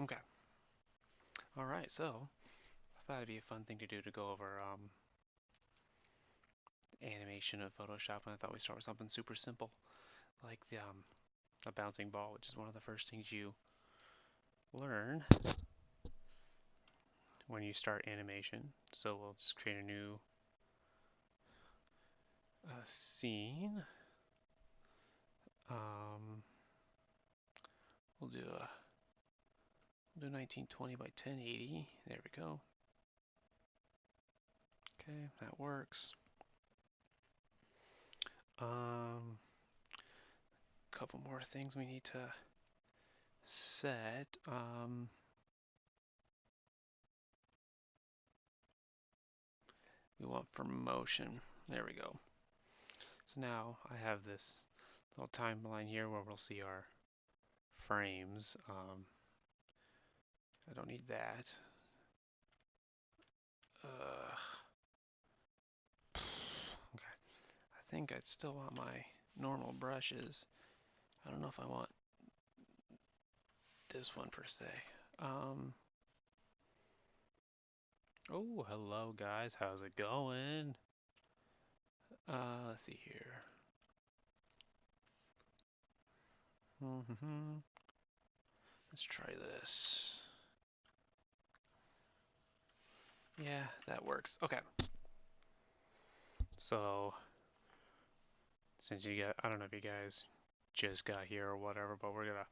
Okay. All right. So I thought it'd be a fun thing to do to go over animation of Photoshop, and I thought we'd start with something super simple, like the a bouncing ball, which is one of the first things you learn when you start animation. So we'll just create a new scene. Um, we'll do 1920 by 1080. There we go. Okay, that works. Couple more things we need to set. We want promotion. There we go. So now I have this little timeline here where we'll see our frames. I don't need that. Okay. I think I'd still want my normal brushes. I don't know if I want this one per se. Um, oh, hello guys. How's it going? Let's see here. Let's try this. Yeah, that works. Okay. So, since you got, I don't know if you guys just got here or whatever, but we're gonna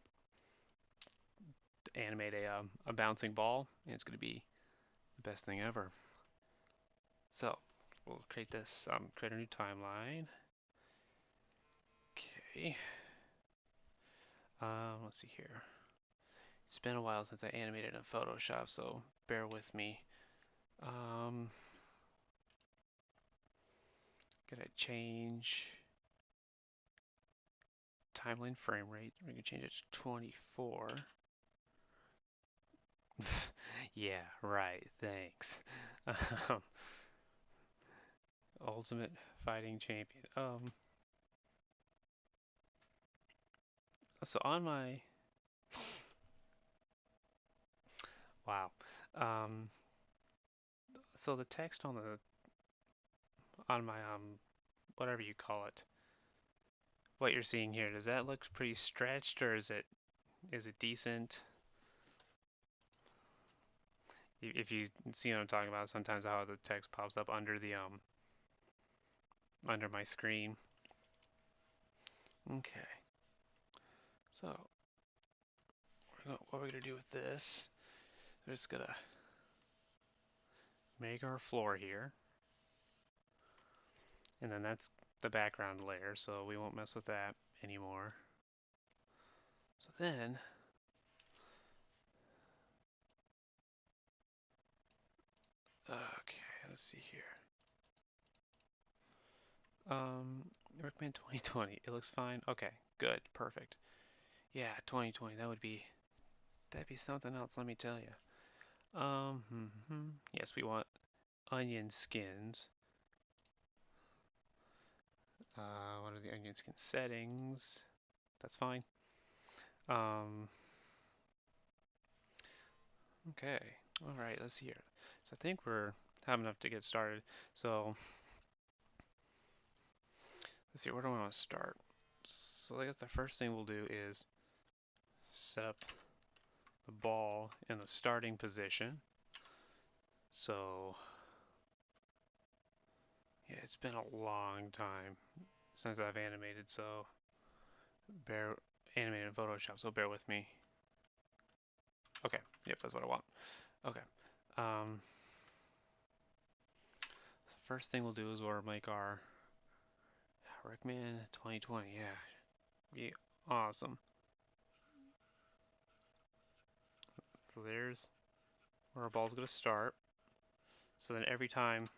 animate a bouncing ball, and it's gonna be the best thing ever. So, we'll create this, create a new timeline. Okay. Let's see here. It's been a while since I animated in Photoshop, so bear with me. Um, Gonna change timeline frame rate. We're gonna change it to 24. Yeah, right. Thanks. Ultimate Fighting Champion. So on my wow. Um, so the text on the on my whatever you call it, what you're seeing here, does that look pretty stretched or is it decent? If you see what I'm talking about, sometimes how the text pops up under the under my screen. Okay. So what we're gonna do with this? We're just gonna make our floor here, and then that's the background layer, so we won't mess with that anymore. So then, okay, let's see here. Recommend 2020. It looks fine. Okay, good, perfect. Yeah, 2020. That'd be something else. Let me tell you. Yes, we want onion skins. What are the onion skin settings? That's fine. Um, okay. All right. Let's see here. So I think we're have enough to get started. So let's see. Where do I want to start? So I guess the first thing we'll do is set up the ball in the starting position. So yeah, it's been a long time since I've animated, so bear animated in Photoshop, so bear with me. Okay, yep, that's what I want. Okay. Um, so first thing we'll do is we'll make our Rickman 2020. Yeah, be awesome. So there's where our ball's gonna start. So then every time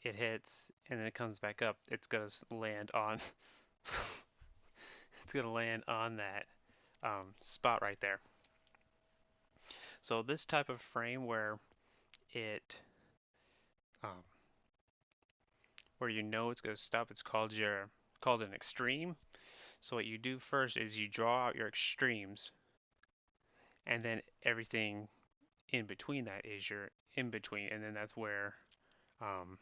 it hits and then it comes back up, it's gonna land on. It's gonna land on that spot right there. So this type of frame it um, where you know it's gonna stop, it's called an extreme. So what you do first is you draw out your extremes, and then everything in between that is your in between, and then that's where um,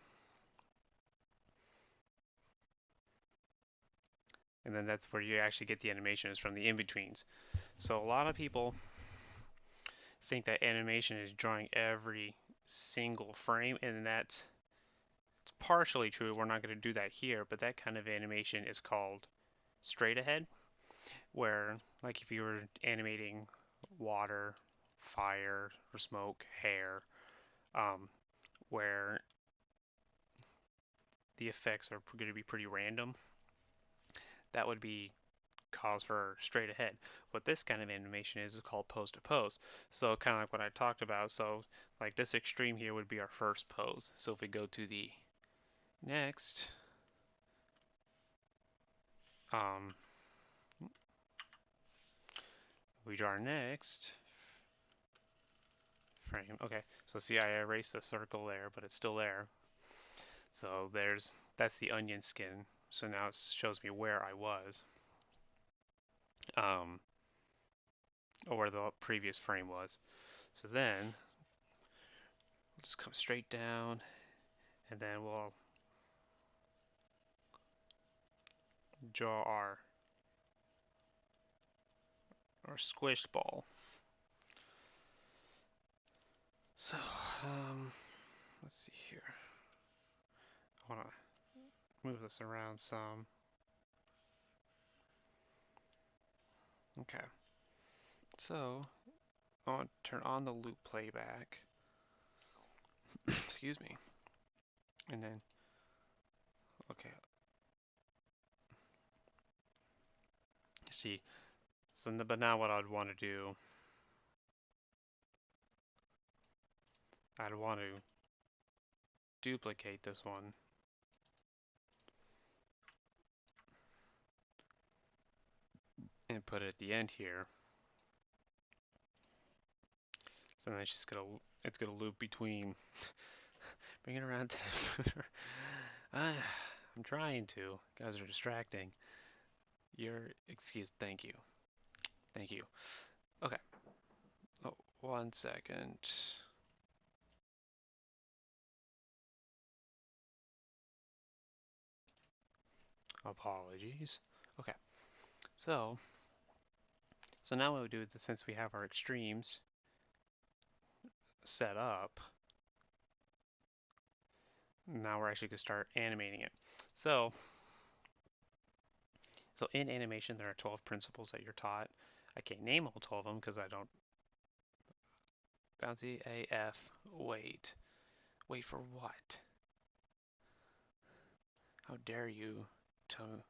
and then that's where you actually get the animation is from the in betweens. So a lot of people think that animation is drawing every single frame, and that's it's partially true. We're not going to do that here, but that kind of animation is called straight ahead, where like if you were animating water, fire, or smoke, hair, um, where the effects are going to be pretty random, that would be cause for straight ahead. What this kind of animation is called pose to pose. So kind of like what I talked about. So like this extreme here would be our first pose. So if we go to the next, um, we draw our next frame. Okay, so see I erased the circle there, but it's still there. So that's the onion skin. So now it shows me where I was, um, or where the previous frame was. So then we'll just come straight down, and then we'll draw our squish ball. So let's see here. I want to move this around some. Okay. So I want to turn on the loop playback. Excuse me. And then, okay. See, so but now what I'd want to do, I'd want to duplicate this one and put it at the end here. So then it's gonna loop between. Bring it around 10. I'm trying to. You guys are distracting. Thank you. Thank you. Okay. Oh, 1 second. Apologies. Okay. So now what we do is since we have our extremes set up, now we're actually going to start animating it. So in animation, there are 12 principles that you're taught. I can't name all 12 of them because I don't. Bouncy AF. Wait. Wait for what? How dare you to.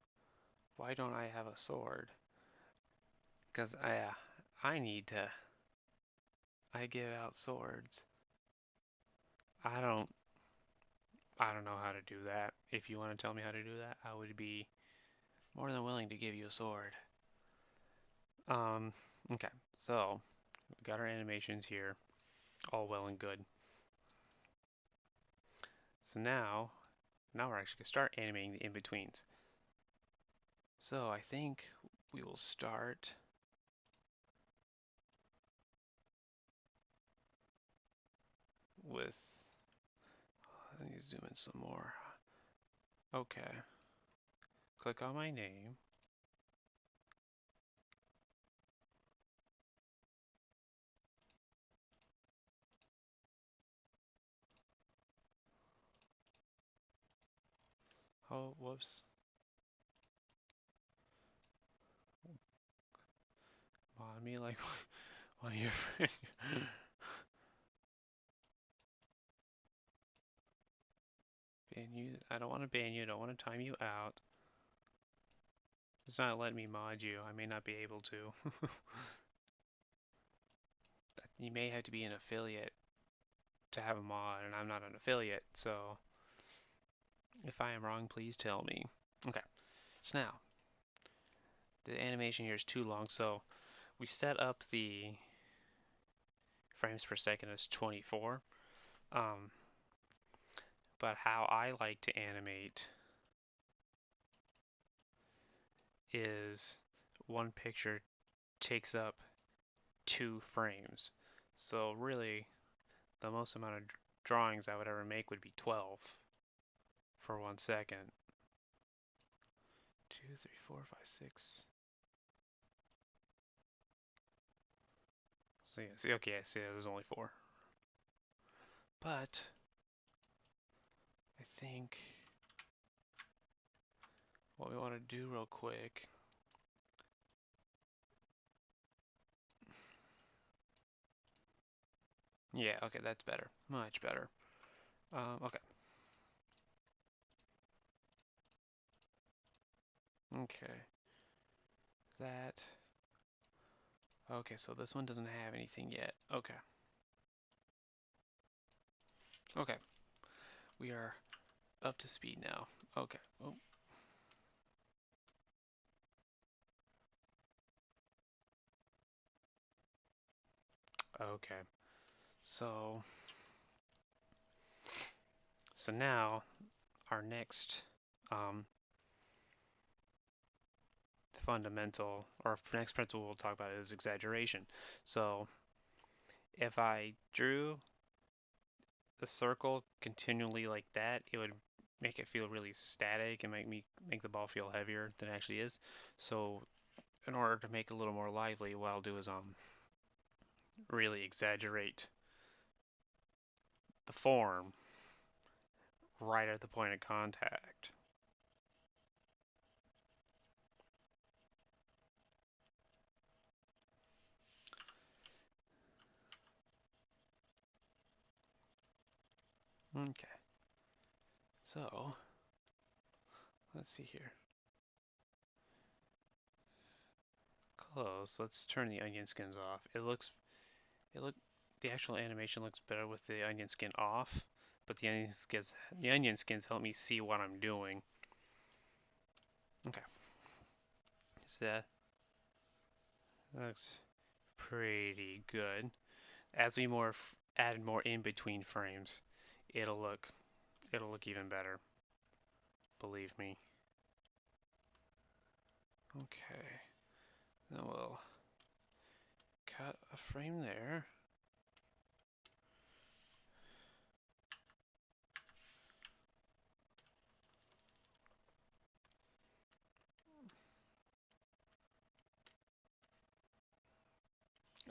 Why don't I have a sword? Because I need to. I give out swords. I don't. I don't know how to do that. If you want to tell me how to do that, I would be more than willing to give you a sword. Okay, so we got our animations here, all well and good. So now we're actually gonna start animating the in-betweens. So I think we will start with, let me zoom in some more. Okay, click on my name. Oh, whoops. On me like one of your friends. Ban you. I don't want to ban you. I don't want to time you out. It's not letting me mod you. I may not be able to. You may have to be an affiliate to have a mod, and I'm not an affiliate, so if I am wrong, please tell me. Okay, so now, the animation here is too long, so we set up the frames per second as 24. But how I like to animate is one picture takes up 2 frames. So really, the most amount of drawings I would ever make would be 12 for 1 second. 2, 3, 4, 5, 6. So yeah, see, okay, I see there's only 4. But I think what we want to do real quick. Yeah, okay, that's better. Much better. Okay. Okay. That. Okay, so this one doesn't have anything yet. Okay. Okay. We are up to speed now. Okay. Oh. Okay. So now our next fundamental or next principle we'll talk about is exaggeration. So if I drew the circle continually like that, it would make it feel really static and make the ball feel heavier than it actually is. So in order to make it a little more lively, what I'll do is really exaggerate the form right at the point of contact. Okay. So let's see here. Close. Let's turn the onion skins off. The actual animation looks better with the onion skin off, but the onion skins help me see what I'm doing. Okay. So that looks pretty good. As we add more in between frames, it'll look even better. Believe me. Okay. Then we'll cut a frame there.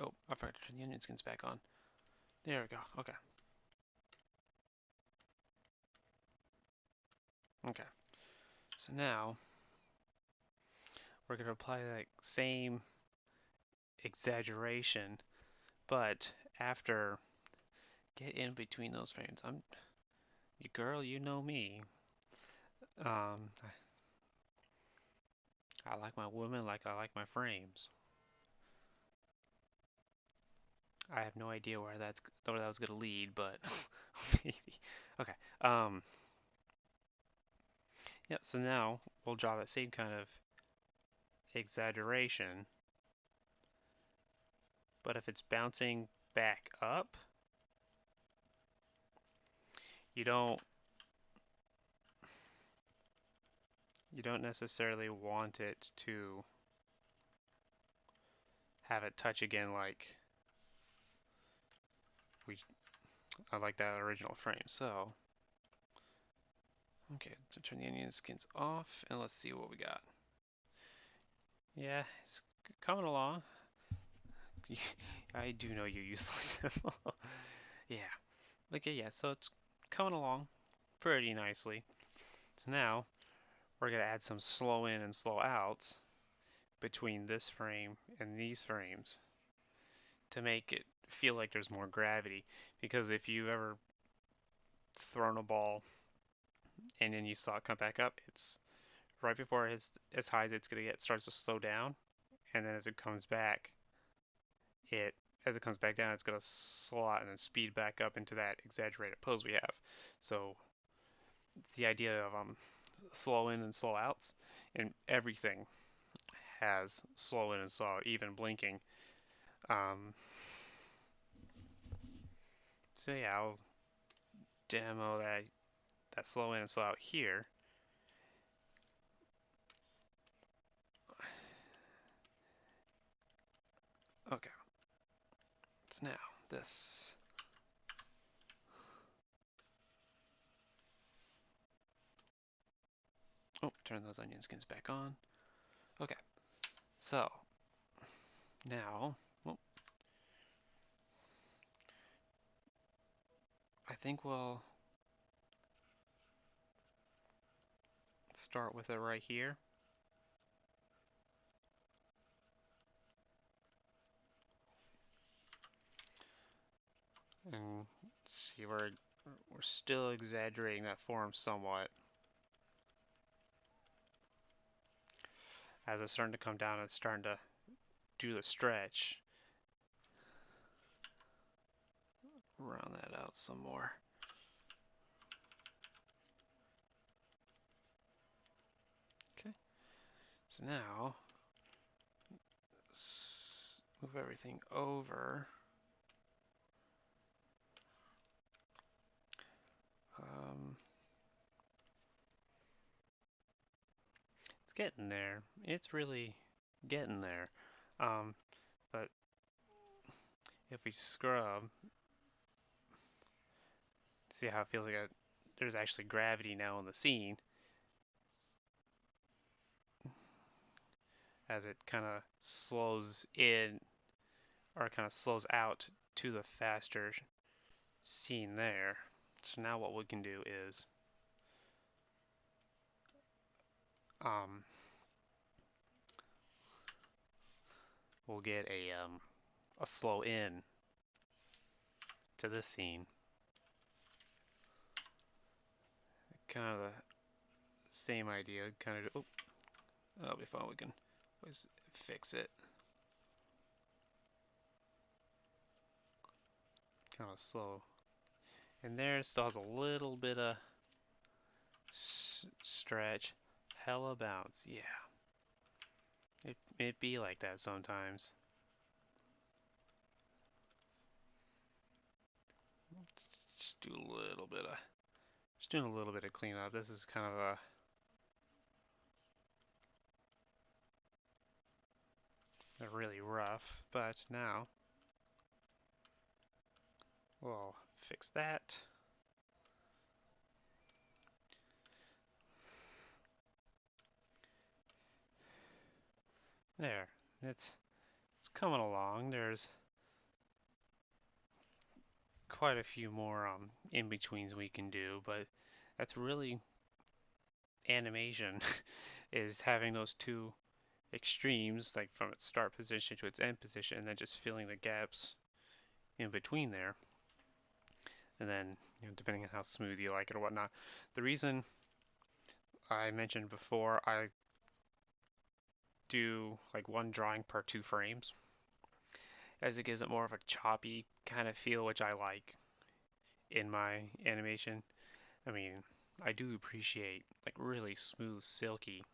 Oh, I forgot to turn the onion skins back on. There we go. Okay. Okay. So now we're going to apply that same exaggeration, but after get in between those frames. You girl, you know me. Um, I like my women like I like my frames. I have no idea where that was gonna lead, but maybe. Okay. Yeah. So now we'll draw that same kind of exaggeration, but if it's bouncing back up, you don't necessarily want it to have it touch again I like that original frame. So okay, so turn the onion skins off and let's see what we got. Yeah, it's coming along. I do know you use them. Yeah. Okay, yeah, so it's coming along pretty nicely. So now we're going to add some slow in and slow outs between this frame and these frames to make it feel like there's more gravity. Because if you've ever thrown a ball and then you saw it come back up, it's right before it's as high as it's going to get, starts to slow down. And then as it comes back, it as it comes back down, it's going to slow out and then speed back up into that exaggerated pose we have. So the idea of slow in and slow outs, and everything has slow in and slow out, even blinking. Um, so yeah, I'll demo that slow in and slow out here. Okay. So now this. Oh, turn those onion skins back on. Okay, so now, well, I think we'll start with it right here. And see, we're still exaggerating that form somewhat. As it's starting to come down, it's starting to do the stretch. Round that out some more. Okay, so now move everything over. It's getting there. It's really getting there. But if we scrub, see how it feels like there's actually gravity now in the scene as it kind of slows in or kind of slows out to the faster scene there. So now what we can do is um, we'll get a slow in to this scene. Kind of the same idea. Kind of, oh, that'll be fun. We can always fix it. Kind of slow. And there it still has a little bit of stretch. Hella bounce. Yeah. It be like that sometimes. Just do a little bit of, just doing a little bit of cleanup. This is kind of a really rough, but now we'll fix that. There, it's coming along. There's quite a few more in-betweens we can do, but that's really animation is having those two extremes, like from its start position to its end position, and then just filling the gaps in between there. And then, depending on how smooth you like it or whatnot. The reason I mentioned before I do like one drawing per 2 frames, as it gives it more of a choppy kind of feel, which I like in my animation. I mean, I do appreciate like really smooth, silky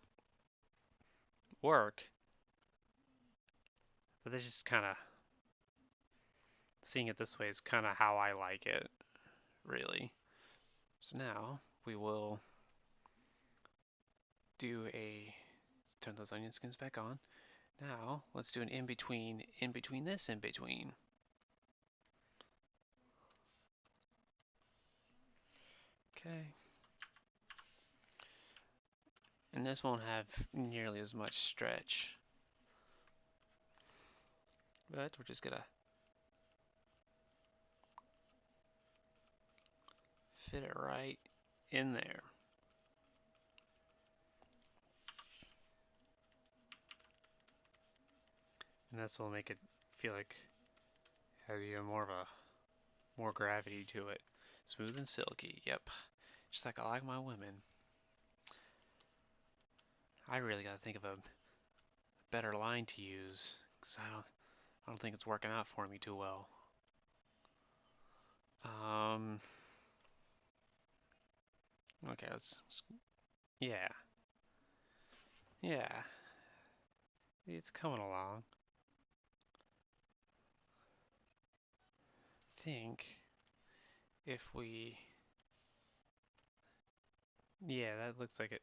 work, but this is kind of seeing it this way is kind of how I like it, really. So now we will do a turn those onion skins back on. Now let's do an in between this in between. Okay. And this won't have nearly as much stretch. But we're just gonna fit it right in there. And this will make it feel like it has even more gravity to it. Smooth and silky, yep. Just like I like my women. I really gotta think of a better line to use, because I don't think it's working out for me too well. Okay, yeah. Yeah. It's coming along. I think if we, yeah, that looks like it.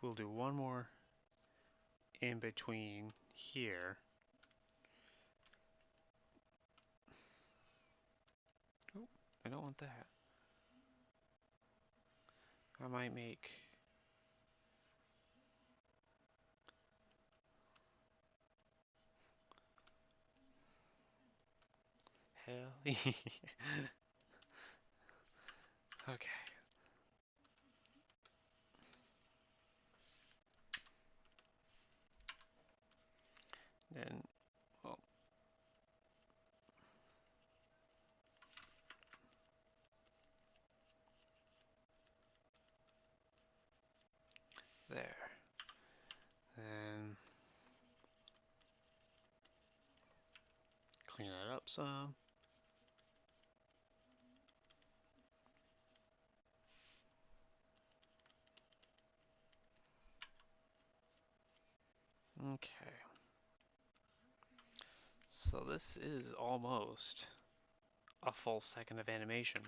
we'll do one more in between here. Oh, I don't want that. I might make... Hell yeah. Okay. Then, well, there. And clean that up some. Okay. So this is almost a full second of animation.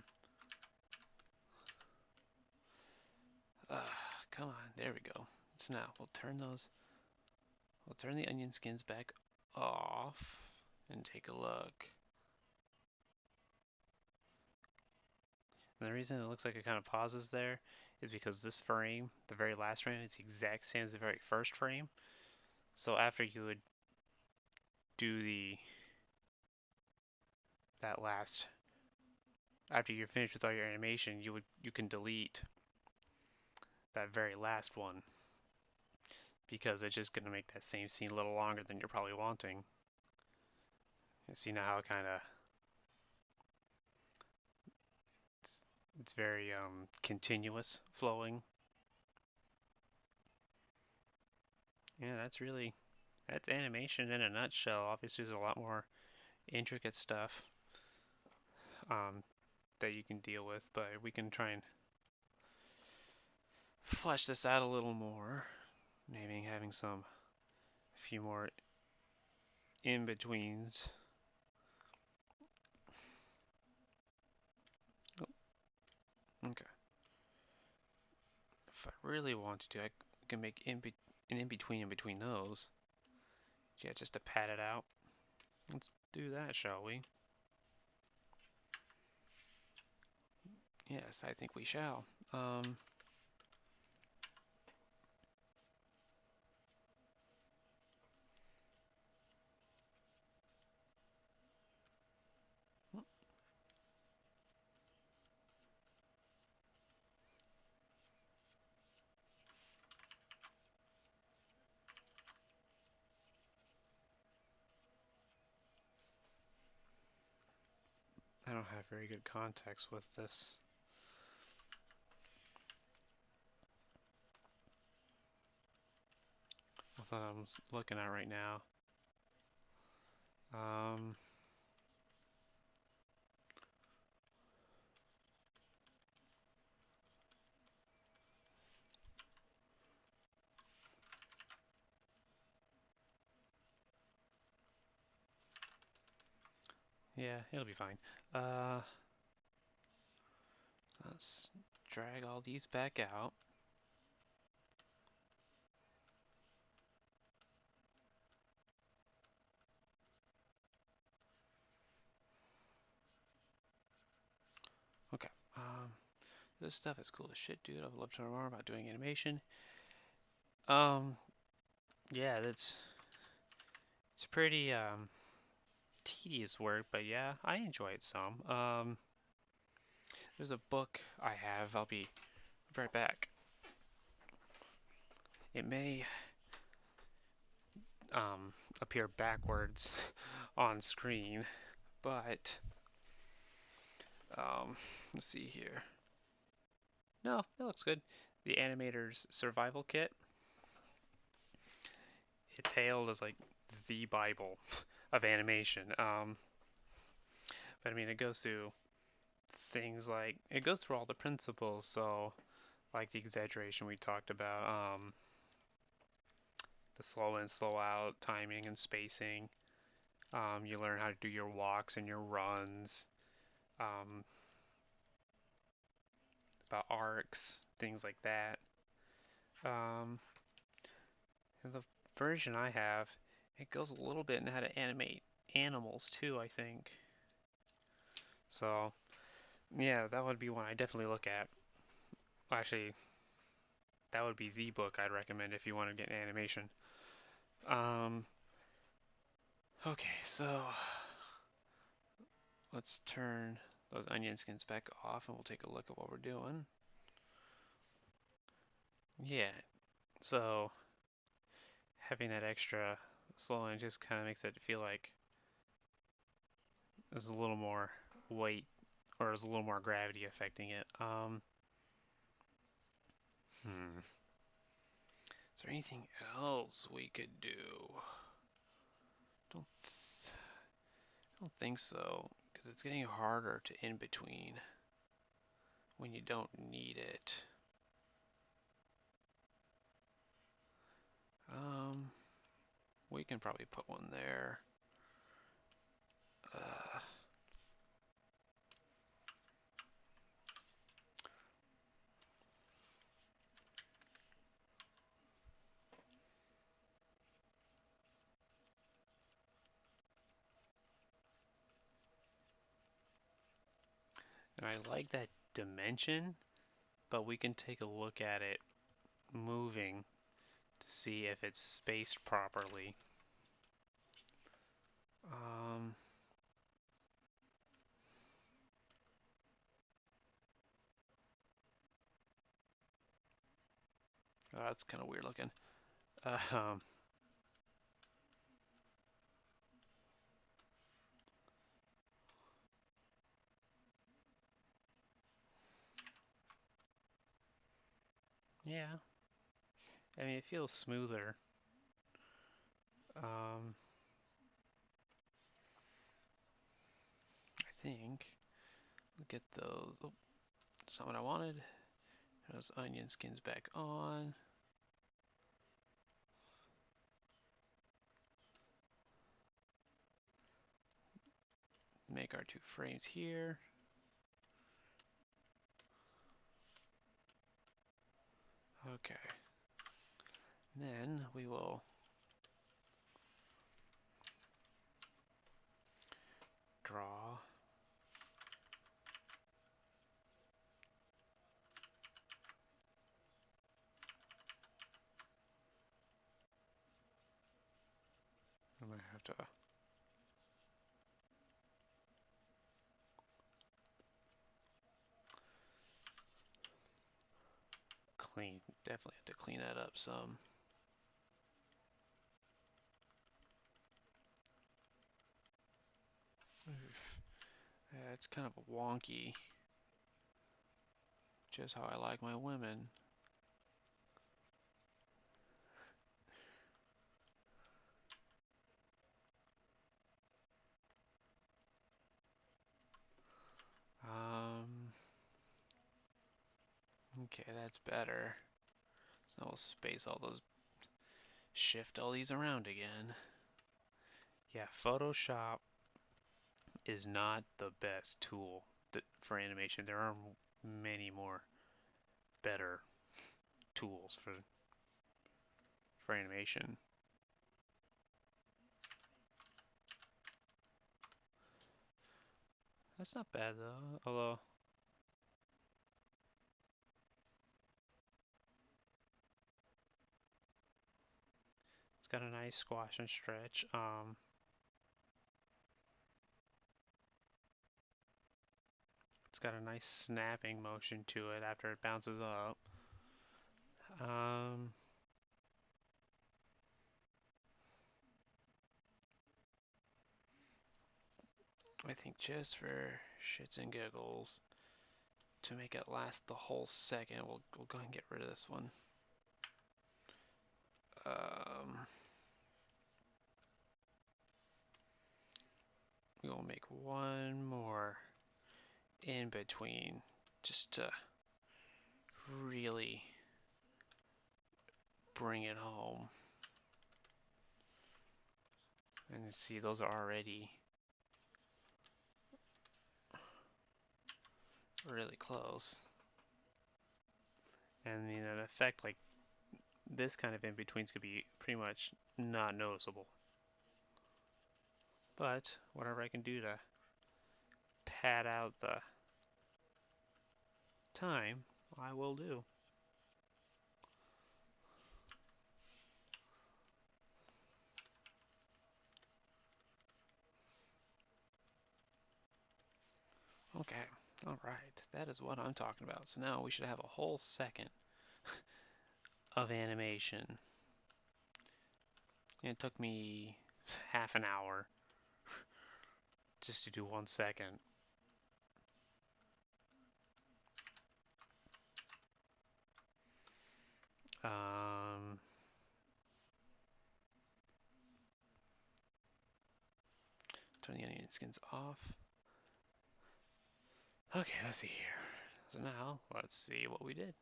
Come on, there we go. So now we'll turn the onion skins back off and take a look. And the reason it looks like it kind of pauses there is because this frame, the very last frame, is the exact same as the very first frame. So after you would do after you're finished with all your animation, you can delete that very last one because it's just going to make that same scene a little longer than you're probably wanting. You see now how it kind of it's very continuous flowing. Yeah, that's animation in a nutshell. Obviously, there's a lot more intricate stuff um, that you can deal with, but we can try and flesh this out a little more. Maybe having a few more in betweens. Oh, okay. If I really wanted to, I can make an in between those. Yeah, just to pad it out. Let's do that, shall we? Yes, I think we shall. I don't have very good context with this. I thought I was looking at right now. Yeah, it'll be fine. Let's drag all these back out. Okay. This stuff is cool as shit, dude. I would love to learn more about doing animation. Yeah, it's pretty tedious work, but yeah, I enjoy it some. There's a book I have. I'll be right back. It may appear backwards on screen, but let's see here. No, it looks good. The Animator's Survival Kit. It's hailed as like the Bible of animation. But I mean, it goes through things like it goes through all the principles. So, like the exaggeration we talked about, the slow in, slow out, timing and spacing. You learn how to do your walks and your runs. Um, about arcs, things like that. And the version I have, it goes a little bit in how to animate animals too, I think. So, yeah, that would be one I definitely look at. Actually, that would be the book I'd recommend if you want to get animation. Um, okay, so let's turn those onion skins back off and we'll take a look at what we're doing. Yeah, so having that extra slow line just kind of makes it feel like there's a little more weight or there's a little more gravity affecting it. Is there anything else we could do? Don't th don't think so, because it's getting harder to in between when you don't need it. Um, we can probably put one there. Uh, and I like that dimension, but we can take a look at it moving to see if it's spaced properly. Um, oh, that's kind of weird looking. Um, yeah, I mean, it feels smoother. Um, I think. We'll get those. Oh, that's not what I wanted. Those onion skins back on. Make our two frames here. Okay. And then we will draw. I'm gonna have to clean. Definitely have to clean that up some. Oof. Yeah, it's kind of wonky. Just how I like my women. Um, okay, that's better. So we'll space all those, shift all these around again. Yeah, Photoshop is not the best tool for animation. There are many more better tools for animation. That's not bad though, although it's got a nice squash and stretch. It's got a nice snapping motion to it after it bounces up. Um, I think just for shits and giggles, to make it last the whole second, we'll go ahead and get rid of this one. Um, we'll make one more in between, just to really bring it home. And you see, those are already really close. And an effect like this kind of in-betweens could be pretty much not noticeable. But whatever I can do to pad out the time, I will do. Okay, alright, that is what I'm talking about. So now we should have a whole second of animation. It took me half an hour just to do 1 second. Um, Turn the onion skins off. Okay, let's see here. So now, let's see what we did.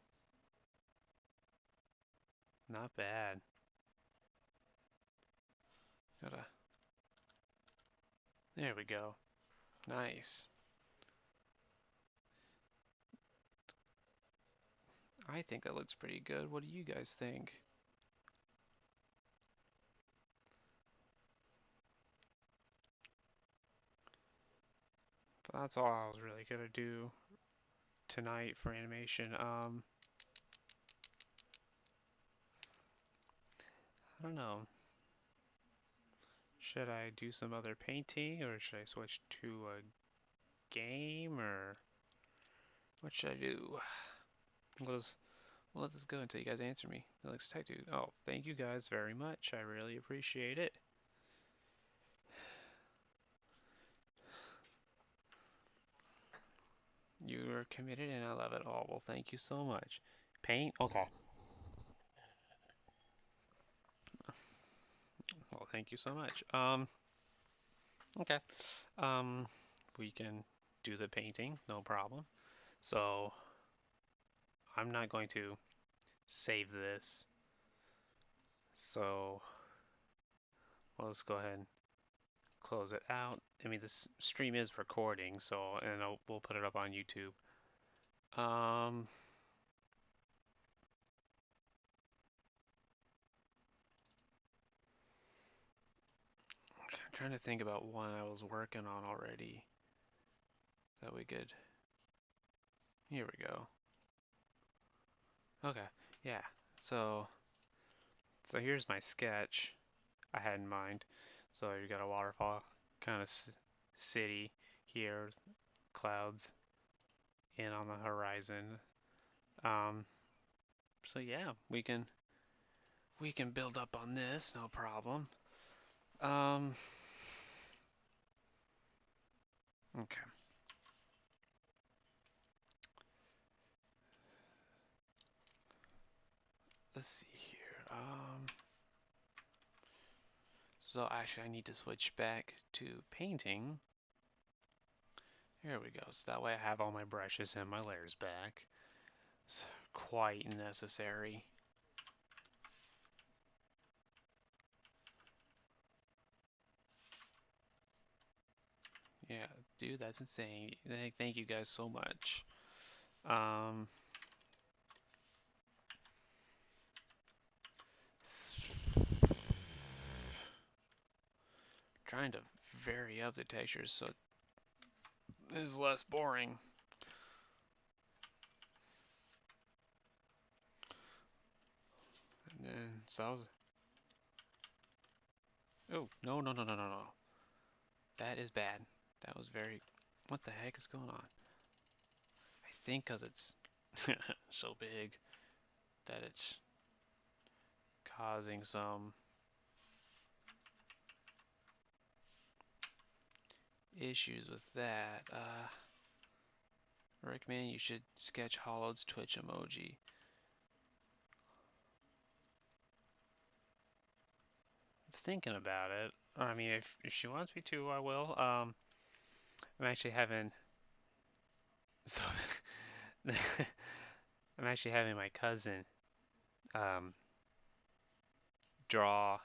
Not bad. Gotta. There we go. Nice. I think that looks pretty good. What do you guys think? But that's all I was really gonna do tonight for animation. I don't know. Should I do some other painting, or should I switch to a game, or what should I do? Well, let's go until you guys answer me. That looks tight, dude. Oh, thank you guys very much. I really appreciate it. You are committed, and I love it all. Well, thank you so much. Paint? Okay. Well, thank you so much. Okay. Um, we can do the painting, no problem. So, I'm not going to save this. So, let's go ahead and close it out. I mean, this stream is recording, so, and we'll put it up on YouTube. I'm trying to think about one I was working on already that we could. Here we go. Okay, yeah. So here's my sketch I had in mind. So you got a waterfall kind of city here, clouds in on the horizon. Um, so yeah, we can build up on this, no problem. Um, okay. Let's see here. So actually I need to switch back to painting. Here we go. So that way I have all my brushes and my layers back. It's quite necessary. Yeah, dude, that's insane. Thank you guys so much. Um, Trying to vary up the textures so it is less boring. And then, so I was, oh, no, no, no, no, no, no. That is bad. That was very, what the heck is going on? I think because it's so big that it's causing some issues with that. Recommend you should sketch Hollow's Twitch emoji. Thinking about it. I mean, if she wants me to, I will. I'm actually having so I'm actually having my cousin um, draw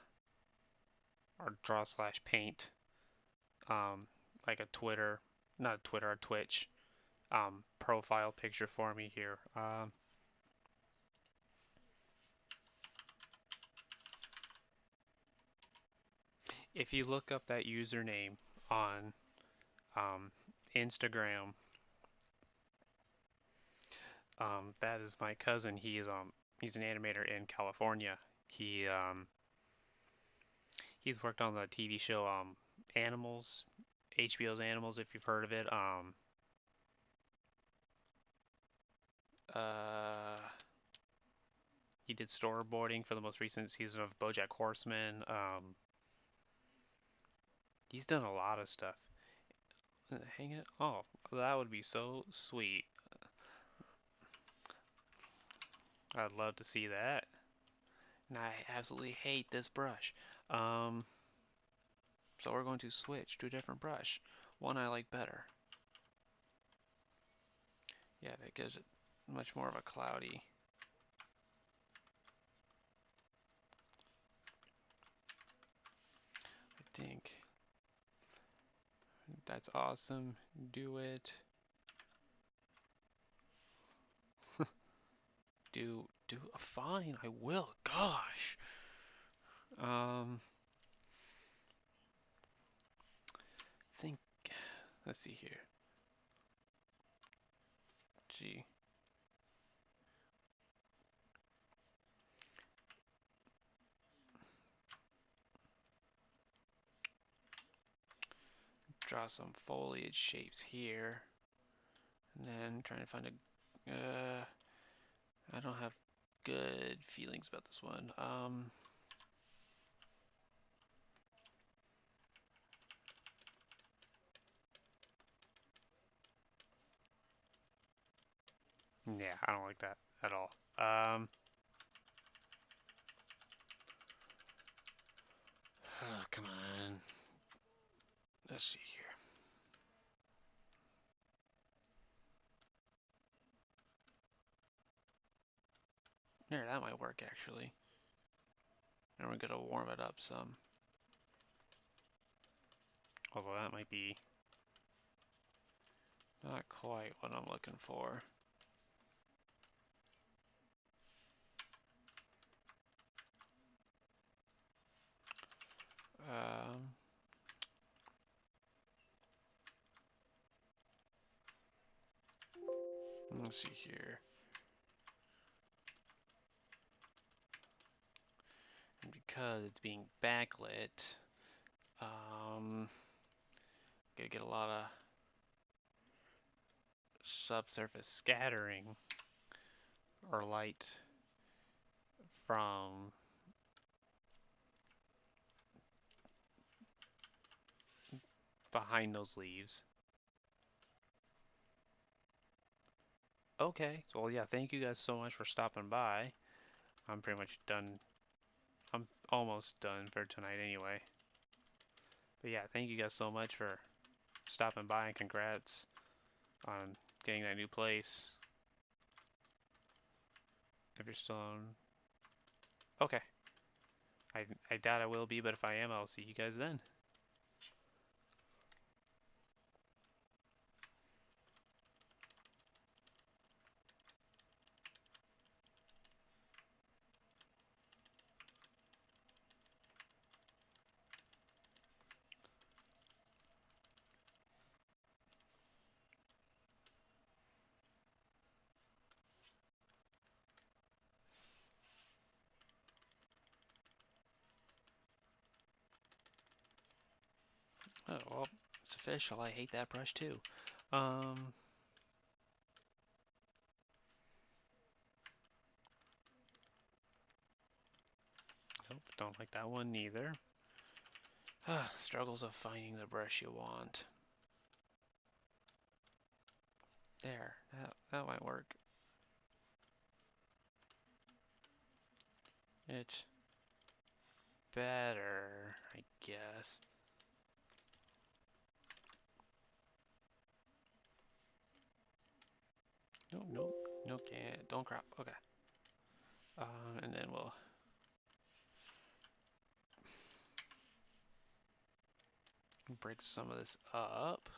slash paint like a Twitter, not a Twitter, a Twitch profile picture for me here. If you look up that username on um, Instagram, that is my cousin. He's an animator in California. He he's worked on the TV show Animals, HBO's Animals, if you've heard of it. Uh, he did storyboarding for the most recent season of BoJack Horseman. He's done a lot of stuff. Hang it. Oh, that would be so sweet. I'd love to see that. And I absolutely hate this brush. Um, so we're going to switch to a different brush. One I like better. Yeah, that gives it much more of a cloudy. I think that's awesome. Do it. Do fine. I will. Gosh. Um, think. Let's see here. Gee. Draw some foliage shapes here, and then trying to find a. I don't have good feelings about this one. Yeah, I don't like that at all. Oh, come on. Let's see here. There, that might work actually. And we're gonna warm it up some. Although that might be not quite what I'm looking for. Um, let's see here. And because it's being backlit, gonna get a lot of subsurface scattering or light from behind those leaves. Okay, so well, yeah, thank you guys so much for stopping by. I'm pretty much done. I'm almost done for tonight anyway. But yeah, thank you guys so much for stopping by and congrats on getting that new place. If you're still on. Okay. I doubt I will be, but if I am, I'll see you guys then. Oh, well, it's official. I hate that brush too. Um, nope, don't like that one neither. Struggles of finding the brush you want. There, that might work. It's better, I guess. No, no, can't. Don't crop. Okay. And then we'll break some of this up.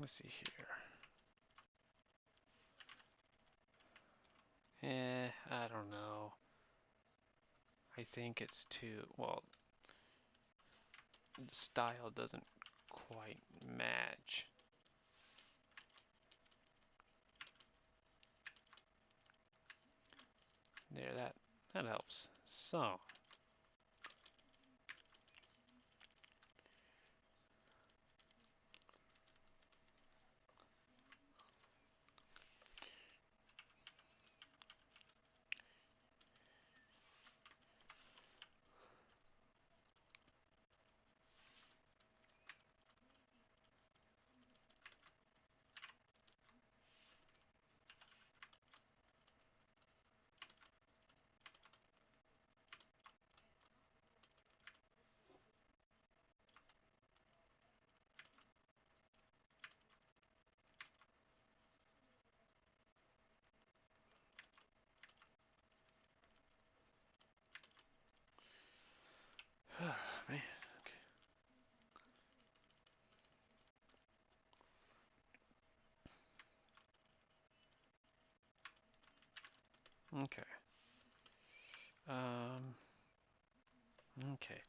Let's see here. I don't know. I think it's too, well, the style doesn't quite match. There, that helps. So, man, okay. Um, okay.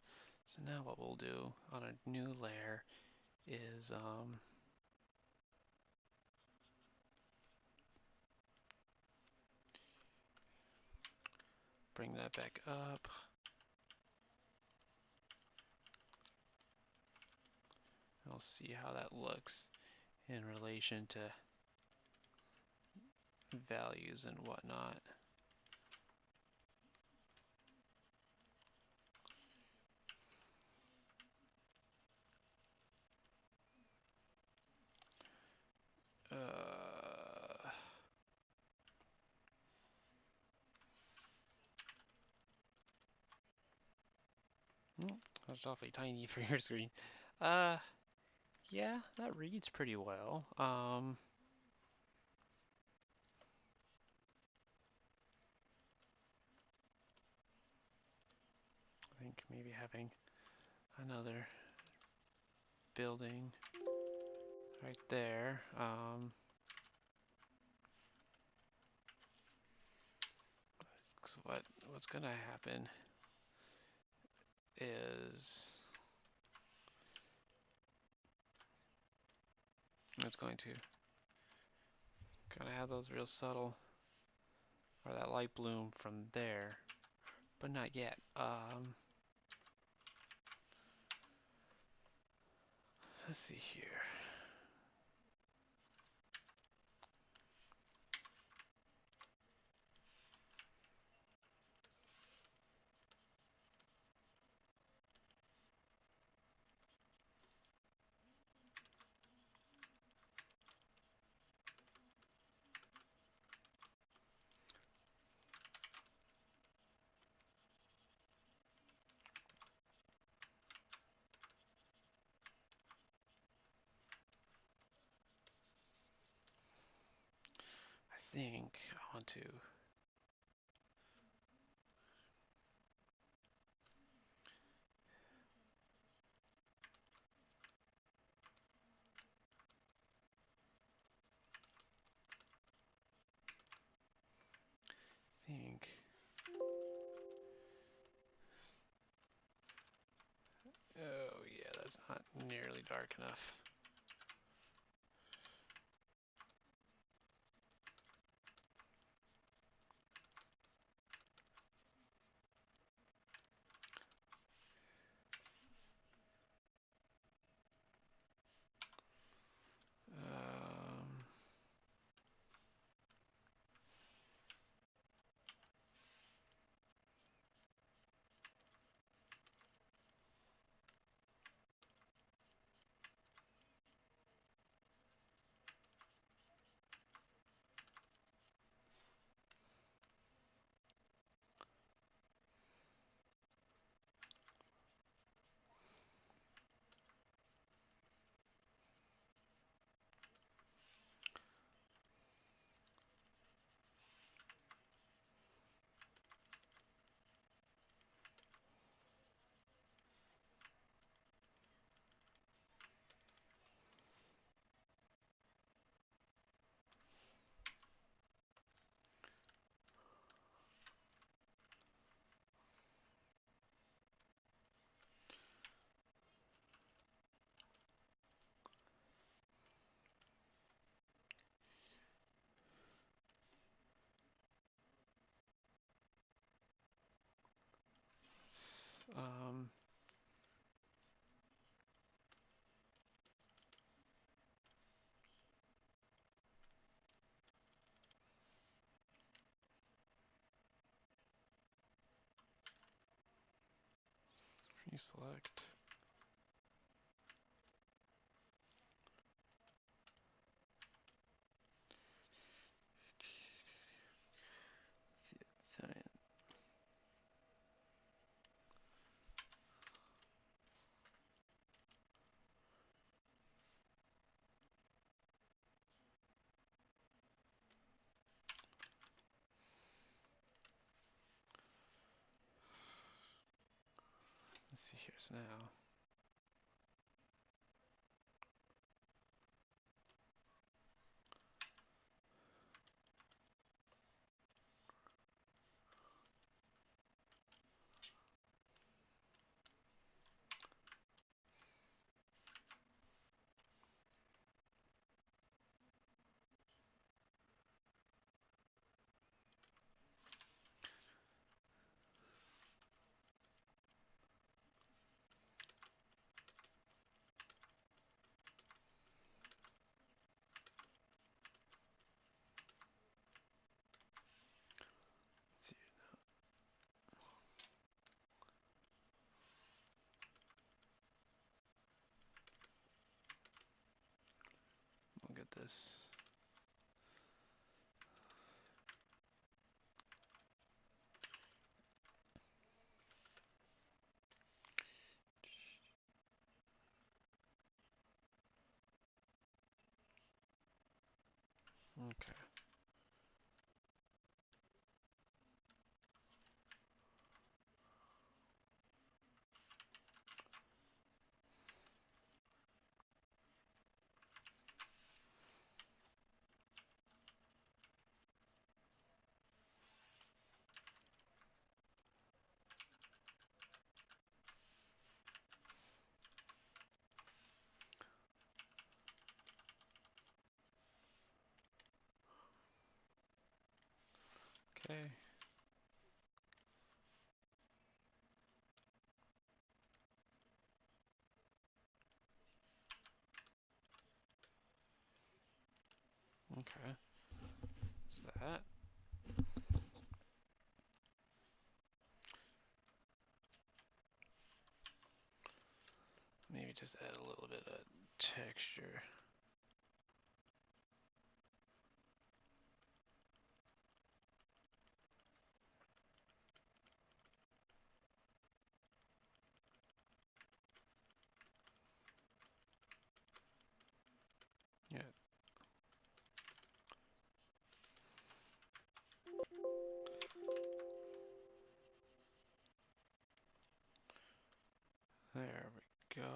So now what we'll do on a new layer is bring that back up. We'll see how that looks in relation to values and whatnot. That's awfully tiny for your screen. Uh, yeah, that reads pretty well. I think maybe having another building right there. So what's gonna happen is it's going to kind of have those real subtle, or that light bloom from there, but not yet. Let's see here. I think I want to think. Oh yeah, that's not nearly dark enough. Um, Pre-select. Let's see, here's now. Let's see. We'll get this. Okay. Okay. Okay. So that. Maybe just add a little bit of texture. Yeah. There we go.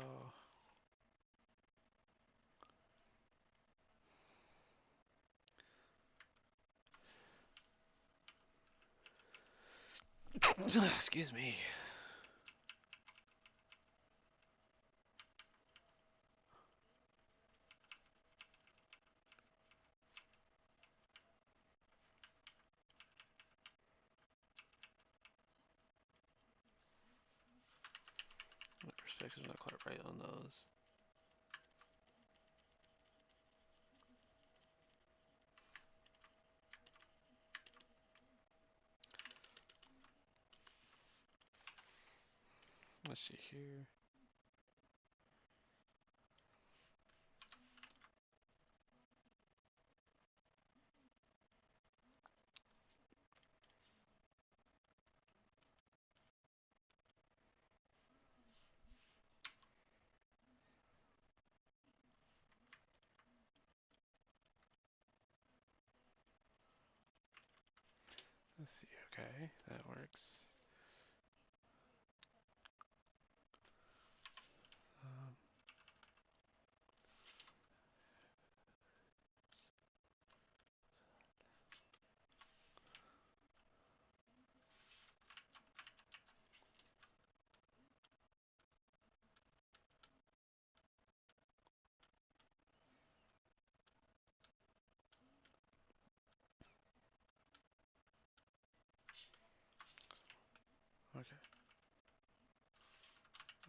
Excuse me. My perspective's not quite right on those. Let's see here. Let's see. Okay, that works. Um, okay.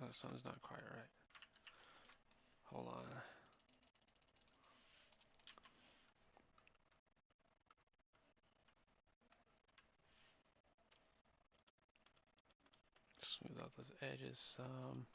Oh, something's not quite right. Hold on. Smooth out those edges some.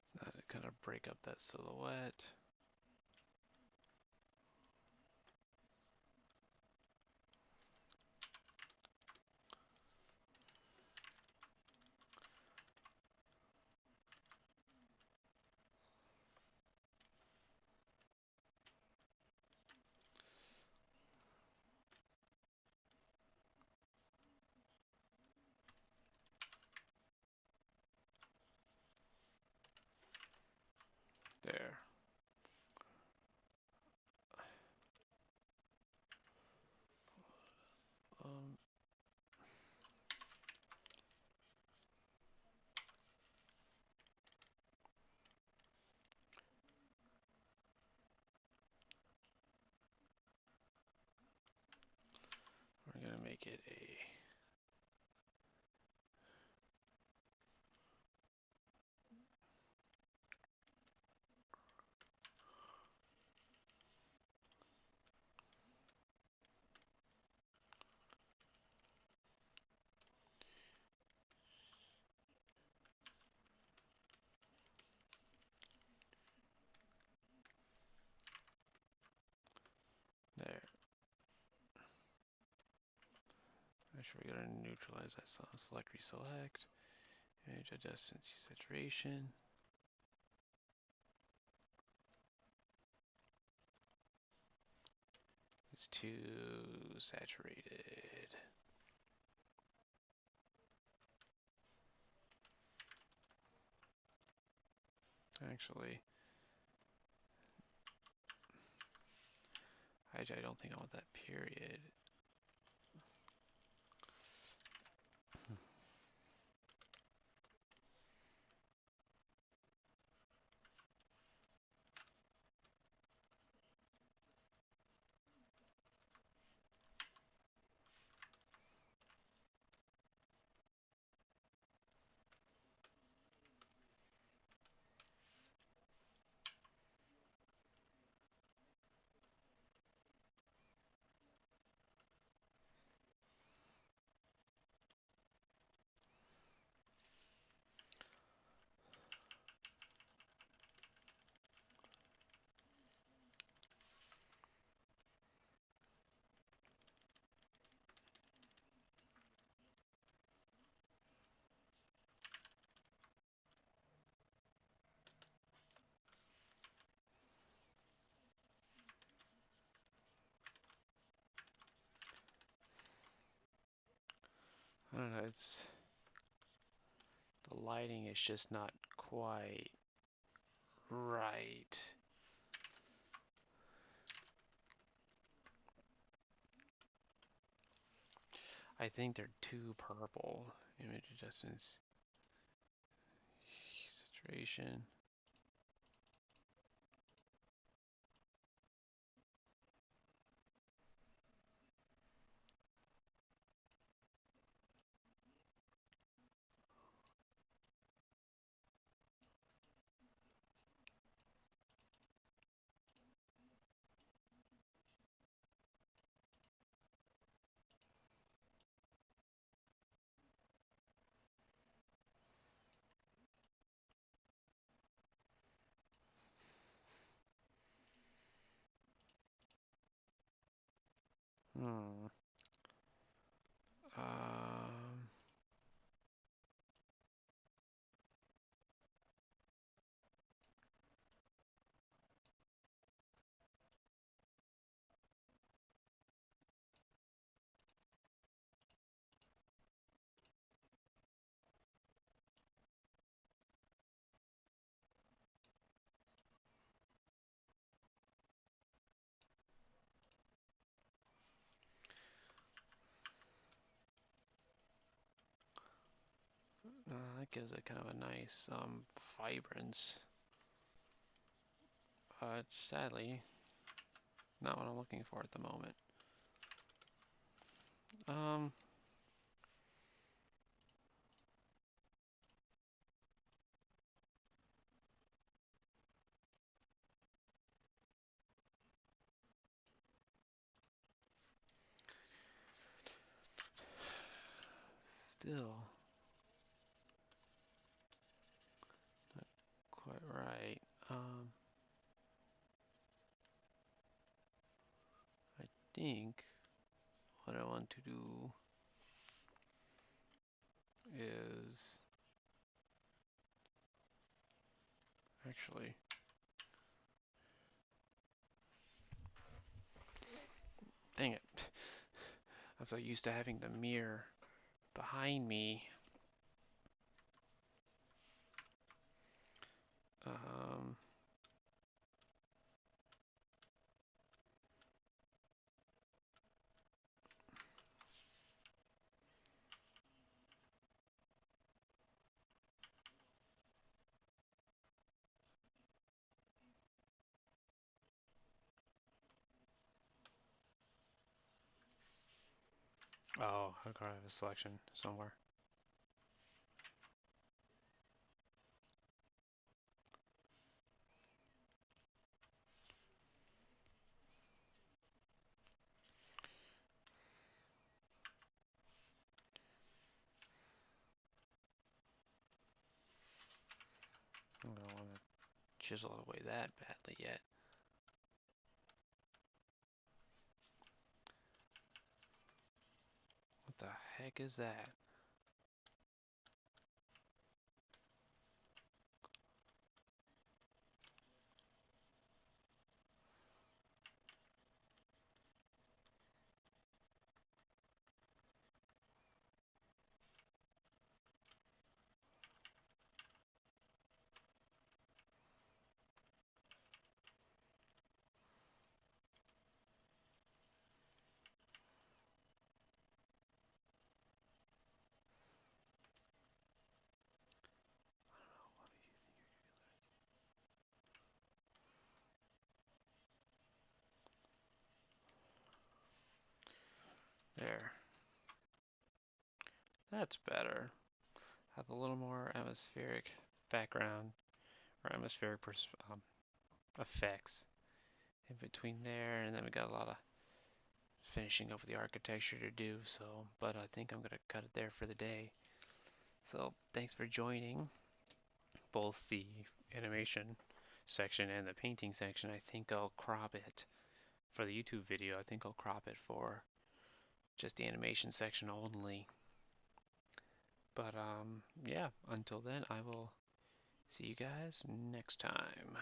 It's not to kind of break up that silhouette. There. Um, we're gonna make it a there. Make sure we gotta neutralize that. So select, reselect, image adjustance, saturation. It's too saturated. Actually, I don't think I want that period. I don't know, it's the lighting is just not quite right. I think they're too purple. Image adjustments, saturation. Hmm. Um, that gives it kind of a nice vibrance. Sadly, not what I'm looking for at the moment. Um, Still not quite right. I think what I want to do is actually, dang it. I'm so used to having the mirror behind me. Um, oh, I gotta have a selection somewhere. I don't want to chisel away that badly yet. What the heck is that? There. That's better. Have a little more atmospheric background or atmospheric effects in between there, and then we got a lot of finishing over the architecture to do. So, but I think I'm gonna cut it there for the day. So thanks for joining both the animation section and the painting section. I think I'll crop it for the YouTube video. I think I'll crop it for just the animation section only. But yeah, until then, I will see you guys next time.